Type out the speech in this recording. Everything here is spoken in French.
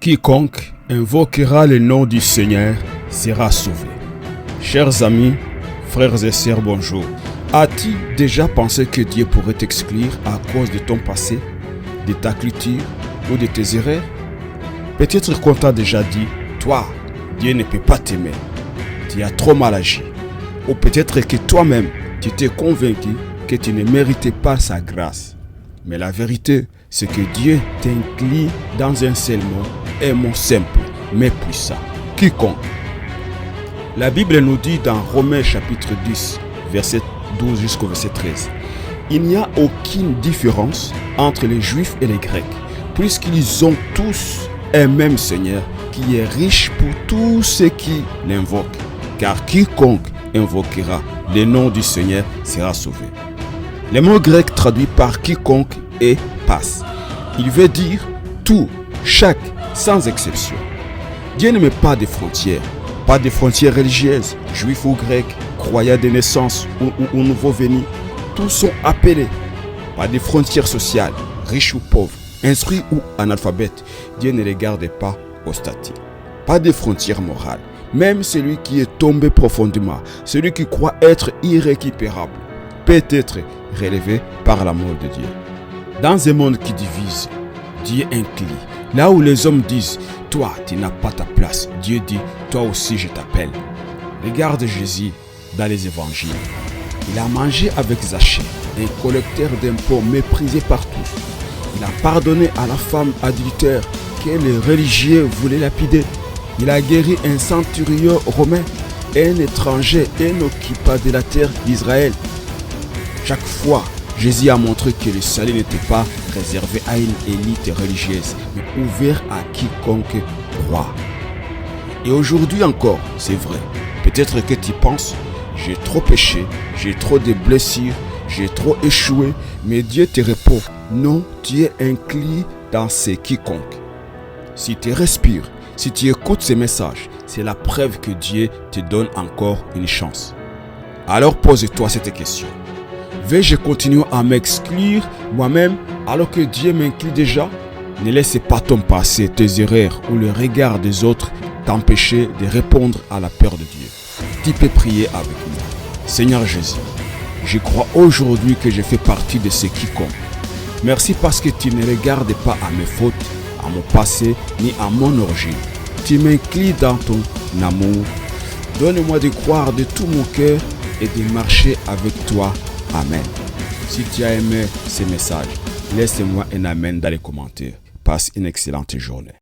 Quiconque invoquera le nom du Seigneur sera sauvé. Chers amis, frères et sœurs, bonjour. As-tu déjà pensé que Dieu pourrait t'exclure à cause de ton passé, de ta culture ou de tes erreurs? Peut-être qu'on t'a déjà dit, toi, Dieu ne peut pas t'aimer. Tu as trop mal agi. Ou peut-être que toi-même, tu t'es convaincu que tu ne méritais pas sa grâce. Mais la vérité, c'est que Dieu t'inclut dans un seul mot, un mot simple, mais puissant. Quiconque. La Bible nous dit dans Romains chapitre 10, verset 12 jusqu'au verset 13. Il n'y a aucune différence entre les Juifs et les Grecs, puisqu'ils ont tous un même Seigneur qui est riche pour tous ceux qui l'invoquent. Car quiconque invoquera le nom du Seigneur sera sauvé. Le mot grec traduit par quiconque est passe. Il veut dire tout, chaque, sans exception. Dieu ne met pas de frontières religieuses, juifs ou grecs, croyants de naissance ou nouveaux venus. Tous sont appelés. Pas de frontières sociales, riches ou pauvres, instruits ou analphabètes. Dieu ne regarde pas au statut. Pas de frontières morales. Même celui qui est tombé profondément, celui qui croit être irrécupérable, peut être relevé par l'amour de Dieu. Dans un monde qui divise, Dieu incline. Là où les hommes disent, toi, tu n'as pas ta place, Dieu dit, toi aussi je t'appelle. Regarde Jésus dans les évangiles. Il a mangé avec Zachée, un collecteur d'impôts méprisé par tous. Il a pardonné à la femme adultère que les religieux voulaient lapider. Il a guéri un centurion romain, un étranger, un occupant de la terre d'Israël. Chaque fois, Jésus a montré que le salut n'était pas réservé à une élite religieuse, mais ouvert à quiconque croit. Et aujourd'hui encore, c'est vrai. Peut-être que tu penses, j'ai trop péché, j'ai trop de blessures, j'ai trop échoué, mais Dieu te répond, non, tu es inclus dans ces quiconque. Si tu respires, si tu écoutes ces messages, c'est la preuve que Dieu te donne encore une chance. Alors pose-toi cette question. Vais-je continuer à m'exclure moi-même alors que Dieu m'inclut déjà? Ne laisse pas ton passé, tes erreurs ou le regard des autres t'empêcher de répondre à l'appel de Dieu. Tu peux prier avec moi. Seigneur Jésus, je crois aujourd'hui que je fais partie de ceux qui comptent. Merci parce que tu ne regardes pas à mes fautes, à mon passé, ni à mon origine. Tu m'inclus dans ton amour. Donne-moi de croire de tout mon cœur et de marcher avec toi. Amen. Si tu as aimé ce message, laisse-moi un amen dans les commentaires. Passe une excellente journée.